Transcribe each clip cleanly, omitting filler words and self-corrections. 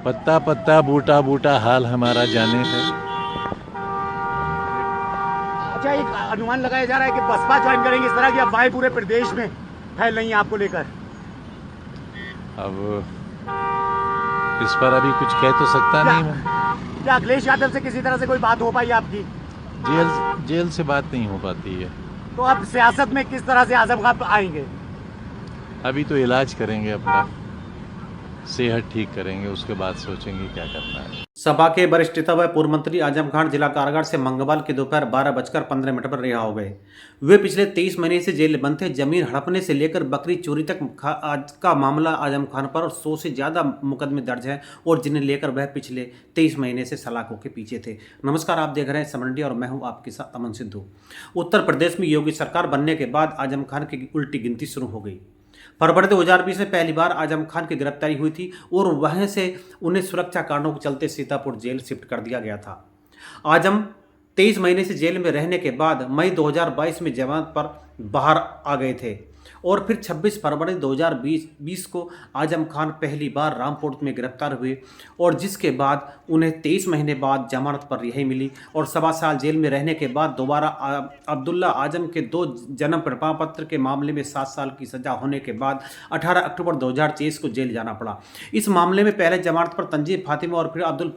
पत्ता पत्ता बूटा बूटा हाल हमारा जाने है। अच्छा, एक अनुमान लगाया जा रहा है कि बसपा ज्वाइन करेंगे, इस तरह की अफवाहें पूरे प्रदेश में फैल रही हैं आपको लेकर। अब इस पर अभी कुछ कह तो सकता नहीं मैं। क्या अखिलेश यादव से किसी तरह से कोई बात हो पाई आपकी? जेल से बात नहीं हो पाती है। तो अब सियासत में किस तरह से आजम खान आएंगे? अभी तो इलाज करेंगे, अपना सेहत ठीक करेंगे, उसके बाद सोचेंगे क्या करना है। सपा के वरिष्ठ नेता व पूर्व मंत्री आजम खान जिला कारागार से मंगलवार की दोपहर 12:15 पर रिहा हो गए। वे पिछले 23 महीने से जेल बंद थे। जमीन हड़पने से लेकर बकरी चोरी तक का मामला आजम खान पर और 100 से ज्यादा मुकदमे दर्ज हैं और जिन्हें लेकर वह पिछले 23 महीने से सलाखों के पीछे थे। नमस्कार, आप देख रहे हैं समरंडी और मैं हूं आपके साथ अमन सिद्धू। उत्तर प्रदेश में योगी सरकार बनने के बाद आजम खान की उल्टी गिनती शुरू हो गई। फरवरी 2020 में पहली बार आजम खान की गिरफ्तारी हुई थी और वहीं से उन्हें सुरक्षा कारणों के चलते सीतापुर जेल शिफ्ट कर दिया गया था। आजम 23 महीने से जेल में रहने के बाद मई 2022 में जमानत पर बाहर आ गए थे और फिर 26 फरवरी 2020 को आजम खान पहली बार रामपुर में गिरफ्तार हुए और जिसके बाद उन्हें 23 महीने बाद जमानत पर रिहाई मिली और 7 साल जेल में रहने के बाद दोबारा अब्दुल्ला आजम के 2 जन्म प्रमाण पत्र के मामले में 7 साल की सजा होने के बाद 18 अक्टूबर 2023 को जेल जाना पड़ा। इस मामले में पहले जमानत पर तंजीब फातिमा और फिर अब्दुल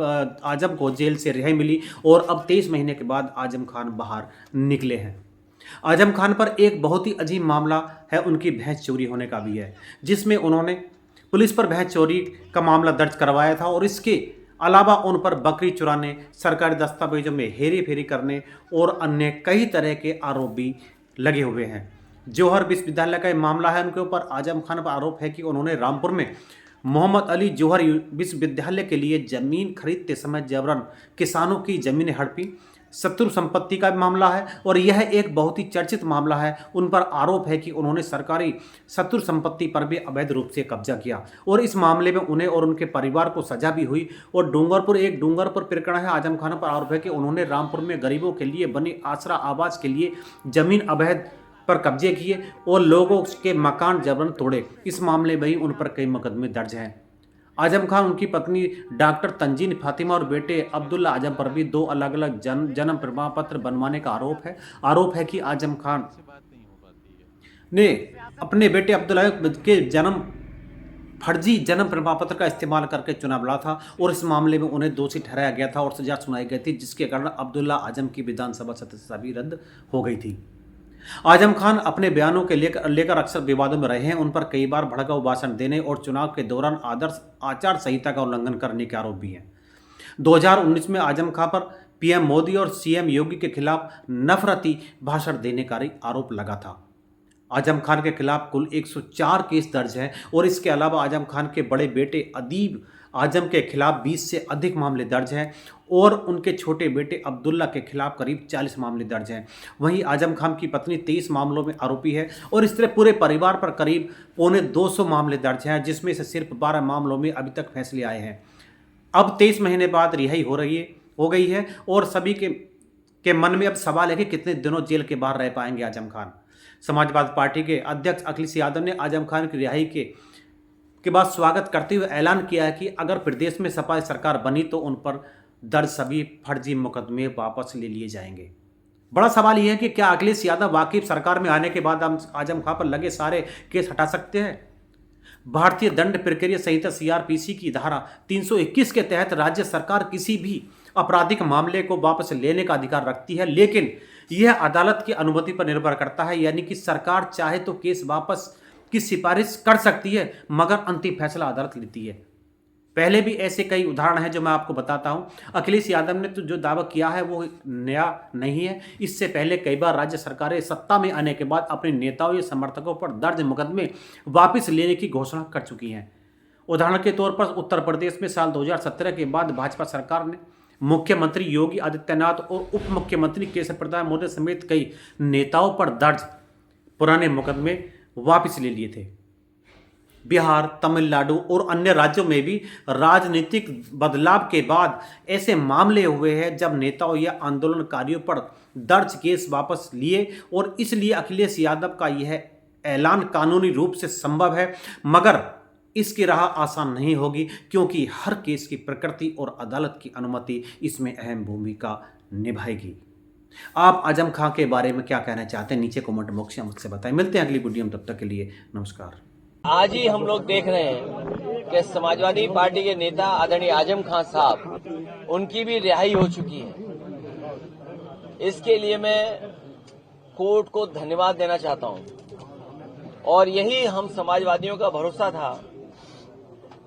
आजम को जेल से रिहाई मिली और अब 23 महीने के बाद आजम खान बाहर निकले हैं। आजम खान पर एक बहुत ही अजीब मामला है, उनकी भैंस चोरी होने का भी है, जिसमें उन्होंने पुलिस पर भैंस चोरी का मामला दर्ज करवाया था और इसके अलावा उन पर बकरी चुराने, सरकारी दस्तावेजों में हेरी फेरी करने और अन्य कई तरह के आरोप भी लगे हुए हैं। जौहर विश्वविद्यालय का मामला है, उनके ऊपर आजम खान पर आरोप है कि उन्होंने रामपुर में मोहम्मद अली जौहर विश्वविद्यालय के लिए जमीन खरीदते समय जबरन किसानों की जमीनें हड़पी। शत्रु संपत्ति का भी मामला है और यह एक बहुत ही चर्चित मामला है। उन पर आरोप है कि उन्होंने सरकारी शत्रु संपत्ति पर भी अवैध रूप से कब्जा किया और इस मामले में उन्हें और उनके परिवार को सजा भी हुई। और डूंगरपुर प्रकरण है, आजम खान पर आरोप है कि उन्होंने रामपुर में गरीबों के लिए बने आसरा आवास के लिए जमीन अवैध पर कब्जे किए और लोगों के मकान जबरन तोड़े। इस मामले में ही उन पर कई मुकदमे दर्ज हैं। आजम खान, उनकी पत्नी डॉक्टर तंजीन फातिमा और बेटे अब्दुल्ला आजम पर भी 2 अलग अलग जन्म प्रमाण पत्र बनवाने का आरोप है कि आजम खान ने अपने बेटे अब्दुल्ला के फर्जी जन्म प्रमाण पत्र का इस्तेमाल करके चुनाव लड़ा था और इस मामले में उन्हें दोषी ठहराया गया था और सजा सुनाई गई थी, जिसके कारण अब्दुल्ला आजम की विधानसभा सदस्यता भी रद्द हो गई थी। आजम खान अपने बयानों के लेकर अक्सर विवादों में रहे हैं। उन पर कई बार भड़काऊ भाषण देने और चुनाव के दौरान आदर्श आचार संहिता का उल्लंघन करने के आरोप भी हैं। 2019 में आजम खान पर पीएम मोदी और सीएम योगी के खिलाफ नफरती भाषण देने का आरोप लगा था। आजम खान के खिलाफ कुल 104 केस दर्ज हैं और इसके अलावा आजम खान के बड़े बेटे अदीब आजम के खिलाफ 20 से अधिक मामले दर्ज हैं और उनके छोटे बेटे अब्दुल्ला के खिलाफ करीब 40 मामले दर्ज हैं। वहीं आजम खान की पत्नी 23 मामलों में आरोपी है और इस तरह पूरे परिवार पर करीब 250 मामले दर्ज हैं, जिसमें से सिर्फ 12 मामलों में अभी तक फैसले आए हैं। अब 23 महीने बाद रिहाई हो गई है और सभी के मन में अब सवाल है कि कितने दिनों जेल के बाहर रह पाएंगे आजम खान। समाजवादी पार्टी के अध्यक्ष अखिलेश यादव ने आजम खान की रिहाई के बाद स्वागत करते हुए ऐलान किया है कि अगर प्रदेश में सपा सरकार बनी तो उन पर दर्ज सभी फर्जी मुकदमे वापस ले लिए जाएंगे। बड़ा सवाल यह है कि क्या अखिलेश यादव वाकई सरकार में आने के बाद हम आजम खान पर लगे सारे केस हटा सकते हैं? भारतीय दंड प्रक्रिया संहिता सीआरपीसी की धारा 321 के तहत राज्य सरकार किसी भी आपराधिक मामले को वापस लेने का अधिकार रखती है, लेकिन यह अदालत की अनुमति पर निर्भर करता है। यानी कि सरकार चाहे तो केस वापस की सिफारिश कर सकती है, मगर अंतिम फैसला अदालत लेती है। पहले भी ऐसे कई उदाहरण हैं जो मैं आपको बताता हूं। अखिलेश यादव ने तो जो दावा किया है वो नया नहीं है। इससे पहले कई बार राज्य सरकारें सत्ता में आने के बाद अपने नेताओं या समर्थकों पर दर्ज मुकदमे वापस लेने की घोषणा कर चुकी हैं। उदाहरण के तौर पर उत्तर प्रदेश में साल 2017 के बाद भाजपा सरकार ने मुख्यमंत्री योगी आदित्यनाथ और उप मुख्यमंत्री केशव प्रसाद मौर्य समेत कई नेताओं पर दर्ज पुराने मुकदमे वापस ले लिए थे। बिहार, तमिलनाडु और अन्य राज्यों में भी राजनीतिक बदलाव के बाद ऐसे मामले हुए हैं जब नेताओं या आंदोलनकारियों पर दर्ज केस वापस लिए और इसलिए अखिलेश यादव का यह ऐलान कानूनी रूप से संभव है, मगर इसकी राह आसान नहीं होगी, क्योंकि हर केस की प्रकृति और अदालत की अनुमति इसमें अहम भूमिका निभाएगी। आप आजम खां के बारे में क्या कहना चाहते हैं, नीचे कमेंट बॉक्स में मुझसे बताएं। मिलते हैं अगली वीडियो में, तब तक के लिए नमस्कार। आज ही हम लोग देख रहे हैं कि समाजवादी पार्टी के नेता आदरणीय आजम खां साहब, उनकी भी रिहाई हो चुकी है। इसके लिए मैं कोर्ट को धन्यवाद देना चाहता हूं और यही हम समाजवादियों का भरोसा था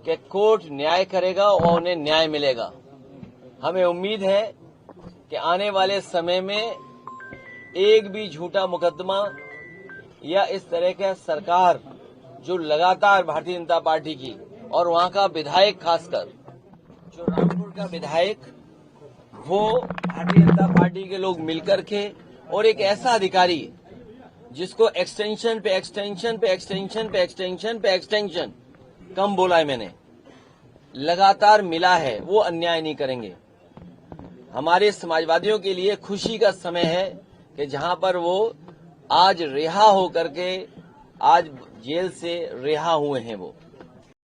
कि कोर्ट न्याय करेगा और उन्हें न्याय मिलेगा। हमें उम्मीद है कि आने वाले समय में एक भी झूठा मुकदमा या इस तरह का सरकार जो लगातार भारतीय जनता पार्टी की और वहां का विधायक, खासकर जो रामपुर का विधायक, वो भारतीय जनता पार्टी के लोग मिलकर के और एक ऐसा अधिकारी जिसको एक्सटेंशन पे एक्सटेंशन पे एक्सटेंशन पे एक्सटेंशन पे एक्सटेंशन, कम बोला है मैंने, लगातार मिला है, वो अन्याय नहीं करेंगे। हमारे समाजवादियों के लिए खुशी का समय है कि जहां पर वो आज रिहा होकर के आज जेल से रिहा हुए हैं वो।